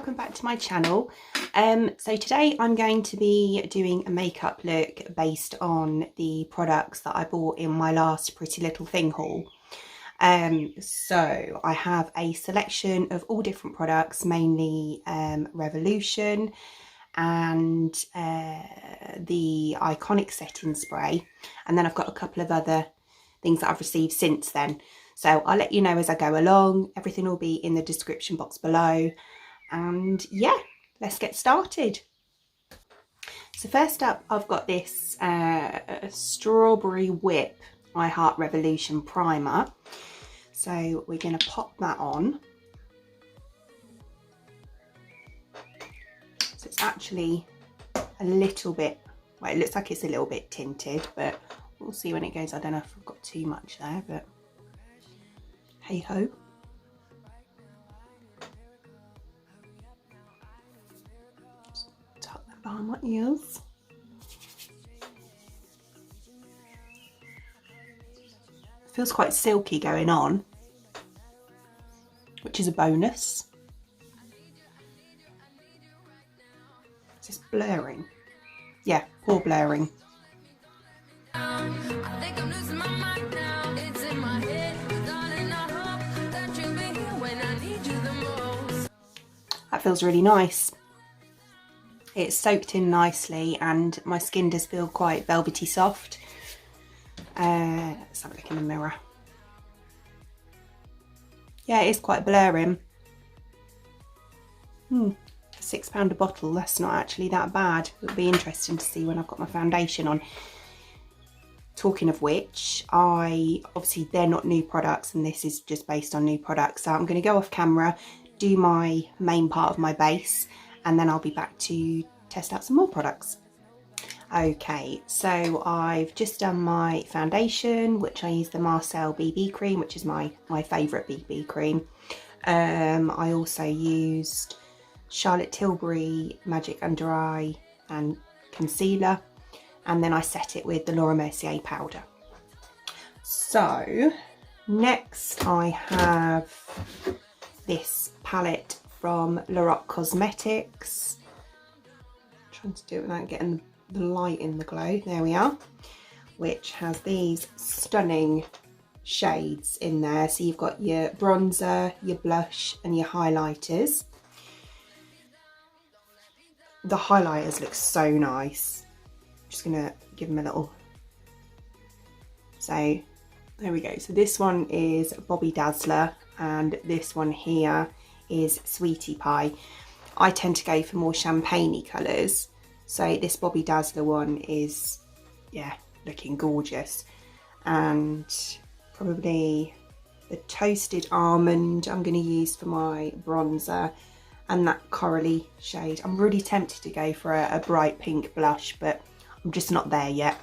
welcome back to my channel. So today I'm going to be doing a makeup look based on the products that I bought in my last Pretty Little Thing haul. So I have a selection of all different products, mainly Revolution and the Iconic setting spray, and then I've got a couple of other things that I've received since then. So I'll let you know as I go along. Everything will be in the description box below. And yeah, let's get started. So first up, I've got this Strawberry Whip I Heart Revolution primer. So we're going to pop that on. So it's actually a little bit, well, it looks like it's a little bit tinted, but we'll see when it goes. I don't know if I've got too much there, but hey ho. Just tuck that behind my ears. It feels quite silky going on, which is a bonus. Is this blurring? Yeah, pore blurring. That feels really nice. It's soaked in nicely and my skin does feel quite velvety soft. Let's have a look in the mirror. Yeah, it is quite blurring. £6 a bottle, that's not actually that bad. It'll be interesting to see when I've got my foundation on. Talking of which, obviously they're not new products and this is just based on new products. So I'm going to go off camera, do my main part of my base, and then I'll be back to test out some more products. Okay, so I've just done my foundation, which I use the Marcelle BB Cream, which is my favourite BB cream. I also used Charlotte Tilbury Magic Under Eye and Concealer, and then I set it with the Mercier powder. So next I have this palette from Lorac Cosmetics. I'm trying to do it without getting the light in the glow. There we are. Which has these stunning shades in there. So you've got your bronzer, your blush and your highlighters. The highlighters look so nice. I'm just gonna give them a little. So there we go. So this one is Bobby-Dazzler and this one here is Sweetie Pie. I tend to go for more champagne-y colours. So this Bobby-Dazzler one is, yeah, looking gorgeous. And probably the Toasted Almond I'm going to use for my bronzer, and that corally shade. I'm really tempted to go for a bright pink blush, but I'm just not there yet.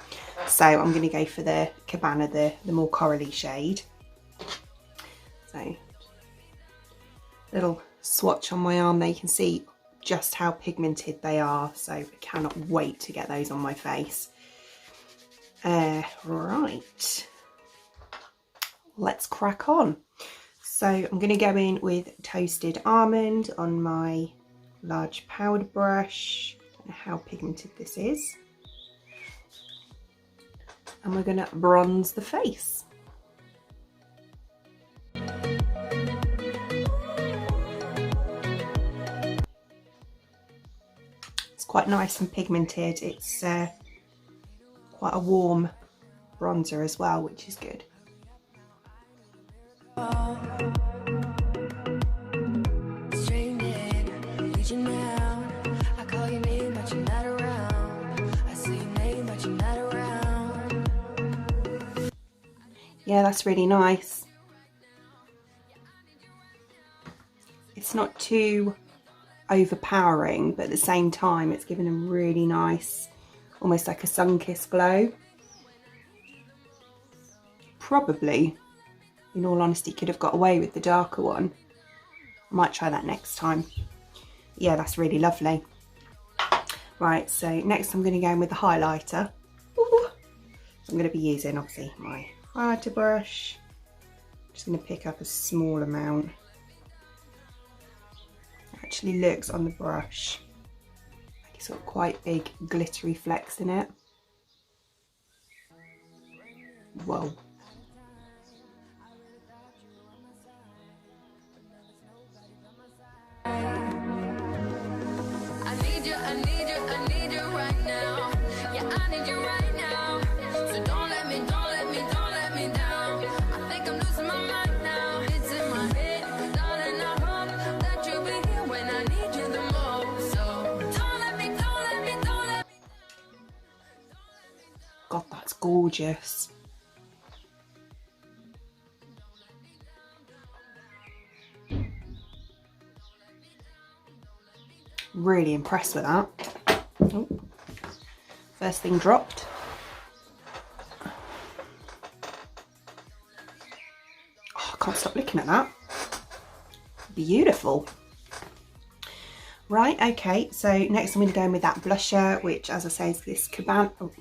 So I'm going to go for the Cabana, the more corally shade. So little swatch on my arm there, you can see just how pigmented they are, so I cannot wait to get those on my face. Right, let's crack on. So I'm going to go in with Toasted Almond on my large powder brush. I don't know how pigmented this is. And we're going to bronze the face. It's quite nice and pigmented. It's quite a warm bronzer as well, which is good. Yeah, that's really nice. It's not too overpowering, but at the same time it's giving a really nice, almost like a sun-kissed glow. Probably, in all honesty, could have got away with the darker one. I might try that next time. Yeah, that's really lovely. Right, so next I'm going to go in with the highlighter. Ooh. I'm going to be using, obviously, my highlighter brush. Just going to pick up a small amount. Actually looks on the brush like it's got quite big glittery flecks in it. Whoa. God, that's gorgeous. Really impressed with that. Oh, first thing dropped. Oh, I can't stop looking at that. Beautiful. Right, okay, so next I'm going to go in with that blusher, which, as I say, is this Cabana. Oh,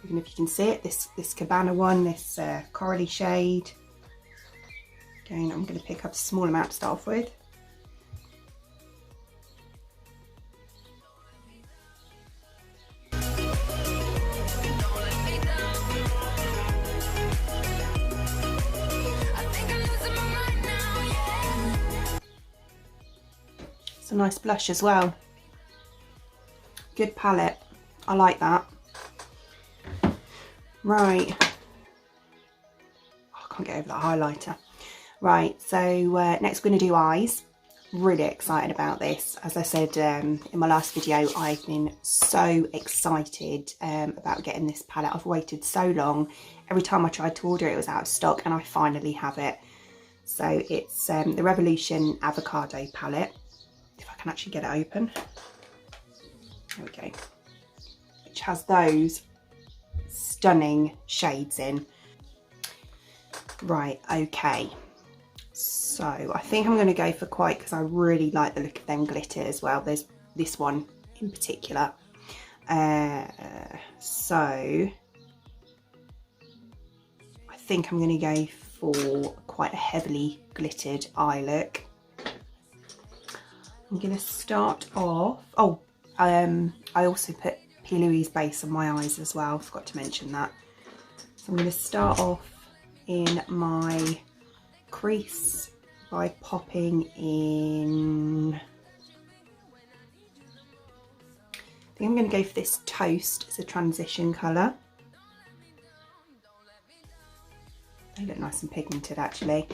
even if you can see it, this Cabana one, this corally shade. Again, I'm going to pick up a small amount to start off with. It's a nice blush as well. Good palette. I like that. Right. Oh, I can't get over that highlighter. Right, so next we're going to do eyes. Really excited about this. As I said in my last video, I've been so excited about getting this palette. I've waited so long. Every time I tried to order it, it was out of stock, and I finally have it. So it's the Revolution Avocado Palette. If I can actually get it open. There we go. Which has those stunning shades in. Right, okay. So I think I'm going to go for quite, because I really like the look of them glitter as well. There's this one in particular. So I think I'm going to go for quite a heavily glittered eye look. I'm going to start off, I also put P.Louise base on my eyes as well, forgot to mention that. So I'm going to start off in my crease by popping in, I think I'm going to go for this Toast as a transition colour. They look nice and pigmented actually.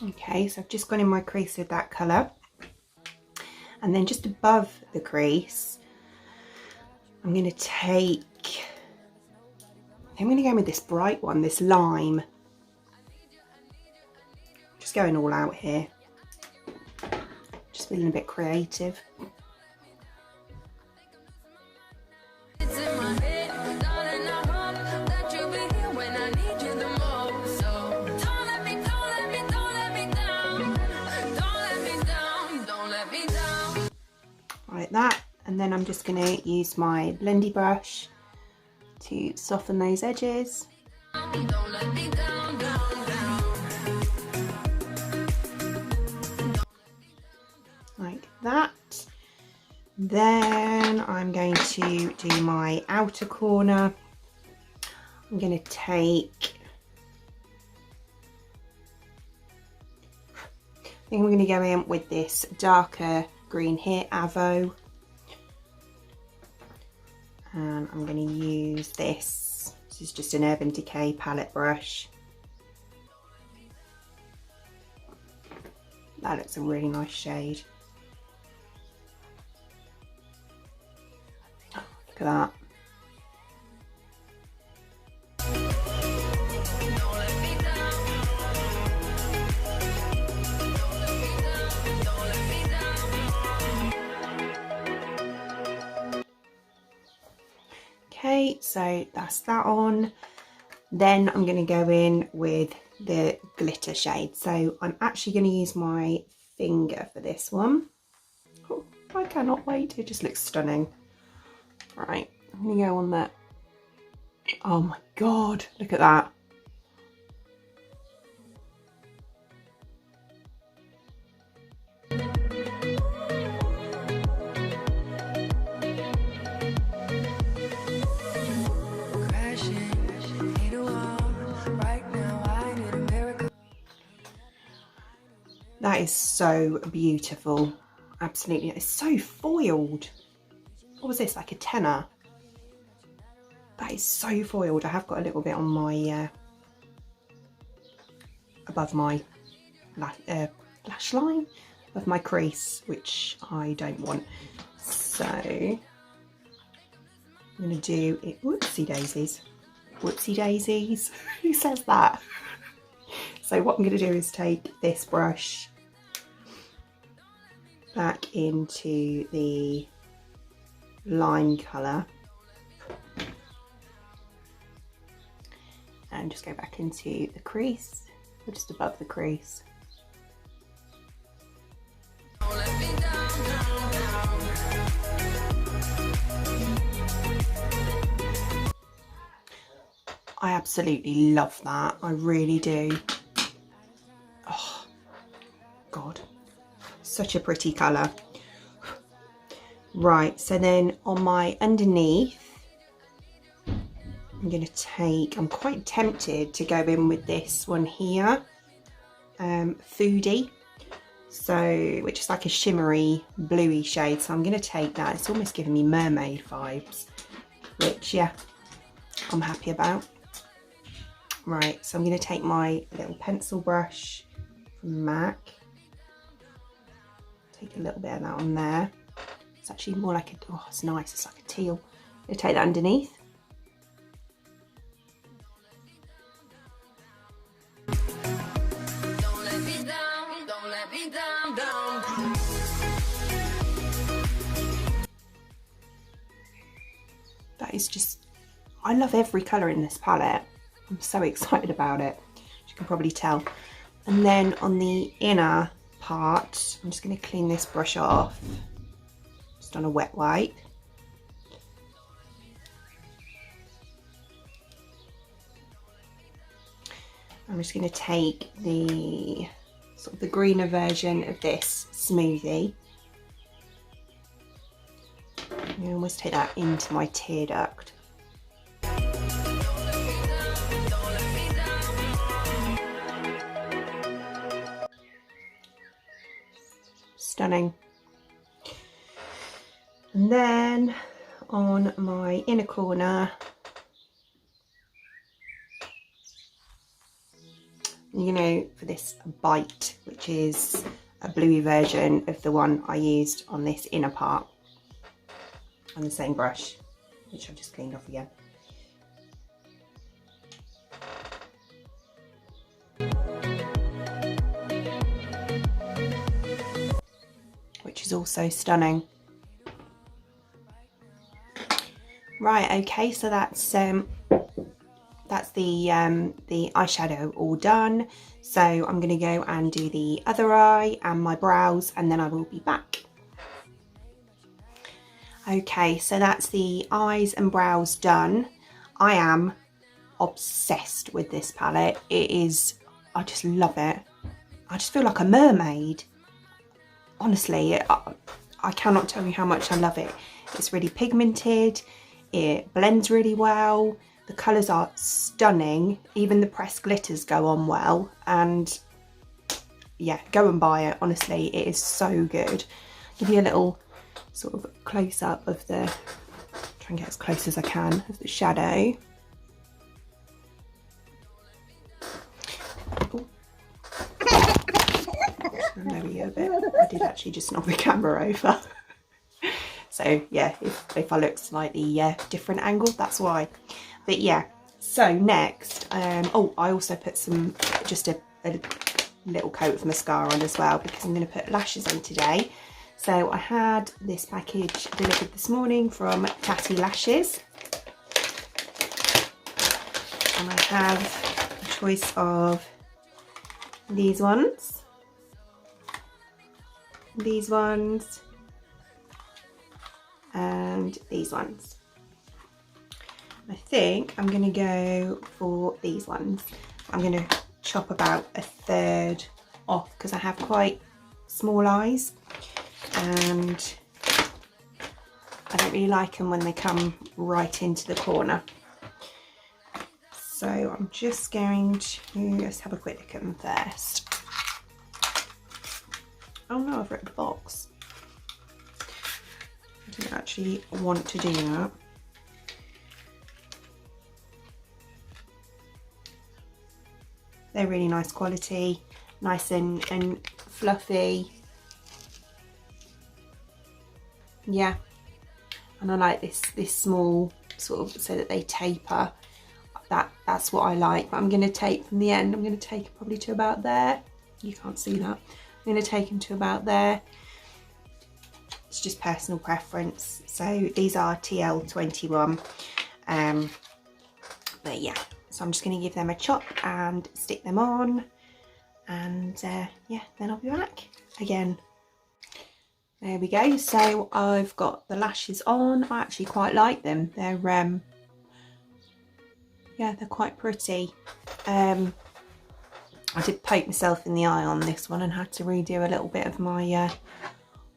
Okay, so I've just gone in my crease with that colour, and then just above the crease I'm going to take, I'm going to go with this bright one, this lime. Just going all out here, just feeling a bit creative. Like that, and then I'm just going to use my blendy brush to soften those edges. Like that. Then I'm going to do my outer corner. I'm going to take, I think I'm going to go in with this darker green here, Avo, and I'm going to use this is just an Urban Decay palette brush. That looks a really nice shade. Look at that. Okay, so that's that on. Then I'm going to go in with the glitter shade. So I'm actually going to use my finger for this one. Oh, I cannot wait, it just looks stunning. Right, I'm gonna go on that. Oh my god, look at that. That is so beautiful. Absolutely, it's so foiled. What was this, like a tenner? That is so foiled. I have got a little bit on my, above my lash line, above my crease, which I don't want. So, I'm gonna do it, whoopsie daisies. Whoopsie daisies, who says that? So what I'm gonna do is take this brush back into the lime colour and just go back into the crease, or just above the crease. I absolutely love that, I really do. Oh god, such a pretty colour. Right, so then on my underneath, I'm going to take, I'm quite tempted to go in with this one here, Foody, so, which is like a shimmery bluey shade, so I'm going to take that. It's almost giving me mermaid vibes, which, yeah, I'm happy about. Right, so I'm going to take my little pencil brush from MAC, take a little bit of that on there. It's actually more like a, oh, it's nice, it's like a teal. I'm going to take that underneath. Don't let me down, don't let me down, down. That is just, I love every colour in this palette. I'm so excited about it, as you can probably tell. And then on the inner part, I'm just going to clean this brush off, just on a wet wipe. I'm just going to take the sort of the greener version of this Smoothie and almost take that into my tear duct. Stunning. And then on my inner corner, you know, for this Bite, which is a bluey version of the one I used on this inner part, on the same brush, which I've just cleaned off again. Which is also stunning. Right, okay, so that's the eyeshadow all done. So I'm going to go and do the other eye and my brows, and then I will be back. Okay, so that's the eyes and brows done. I am obsessed with this palette. It is, I just love it. I just feel like a mermaid. Honestly, I cannot tell you how much I love it. It's really pigmented, it blends really well, the colours are stunning, even the pressed glitters go on well, and yeah, go and buy it, honestly, it is so good. I'll give you a little sort of close up of the, try and get as close as I can, of the shadow. Ooh. There we go a bit. I did actually just knock the camera over. So yeah, if I look slightly different angle, that's why. But yeah, so next, oh, I also put some, just a little coat of mascara on as well, because I'm going to put lashes on today. So I had this package delivered this morning from Tatti Lashes. And I have a choice of these ones. these ones, and these ones. I think I'm going to go for these ones. I'm going to chop about a third off because I have quite small eyes and I don't really like them when they come right into the corner. So I'm just going to, let's have a quick look at them first. Oh no, I've ripped the box. I don't actually want to do that. They're really nice quality, nice and fluffy. Yeah, and I like this small sort of, so that they taper. That's what I like. But I'm going to take from the end, I'm going to take it probably to about there. You can't see that. I'm going to take them to about there. It's just personal preference. So these are TL21. But yeah, so I'm just going to give them a chop and stick them on. And yeah, then I'll be back again. There we go. So I've got the lashes on. I actually quite like them. They're yeah, they're quite pretty. I did poke myself in the eye on this one and had to redo a little bit of my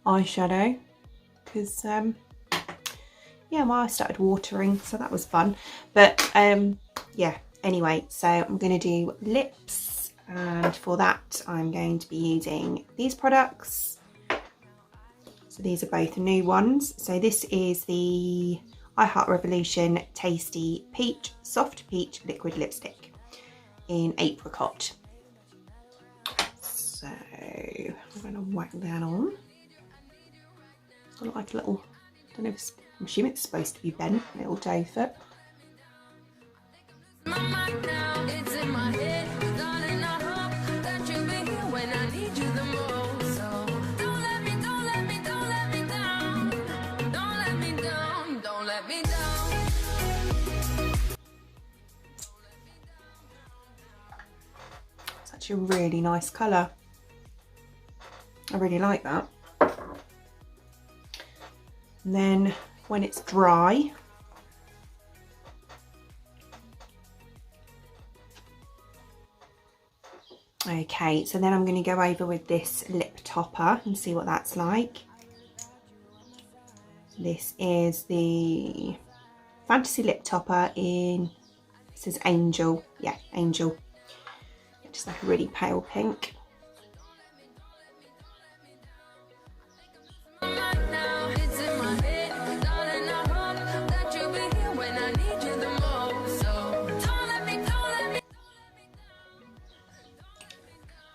eyeshadow because yeah, my eye started watering, so that was fun. But yeah, anyway, so I'm going to do lips, and for that I'm going to be using these products. So these are both new ones. So this is the Avocado Revolution Tasty Peach Soft Peach Liquid Lipstick in Apricot. So I'm going to whack that on. It's got like a little, I don't know if I'm assuming it's supposed to be bent, a little doe foot. It's actually a really nice colour. I really like that. And then when it's dry, okay, so then I'm going to go over with this lip topper and see what that's like. This is the Fantasy Lip Topper in, this is Angel, yeah, Angel. Just like a really pale pink.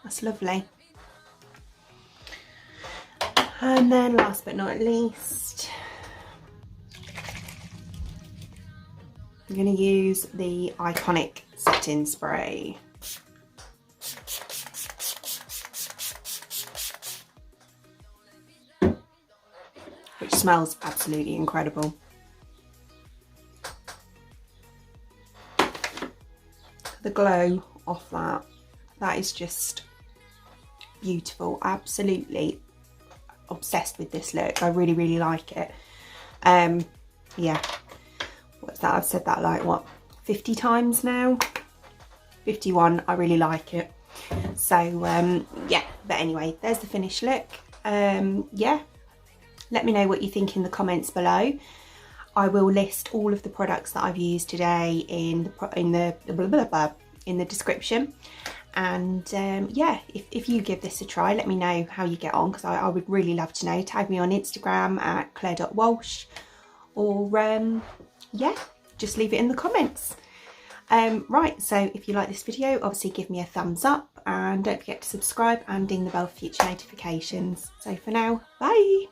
That's lovely. And then last but not least, I'm going to use the Iconic Setting Spray. Which smells absolutely incredible. The glow off that is just beautiful. Absolutely obsessed with this look. I really, really like it. Yeah, what's that? I've said that like what, 50 times now? 51. I really like it. So yeah, but anyway, there's the finished look. Yeah, let me know what you think in the comments below. I will list all of the products that I've used today in the description. And yeah, if you give this a try, let me know how you get on, because I would really love to know. Tag me on Instagram at clare.walsh, or yeah, just leave it in the comments. Right, so if you like this video, obviously give me a thumbs up, and don't forget to subscribe and ding the bell for future notifications. So for now, bye!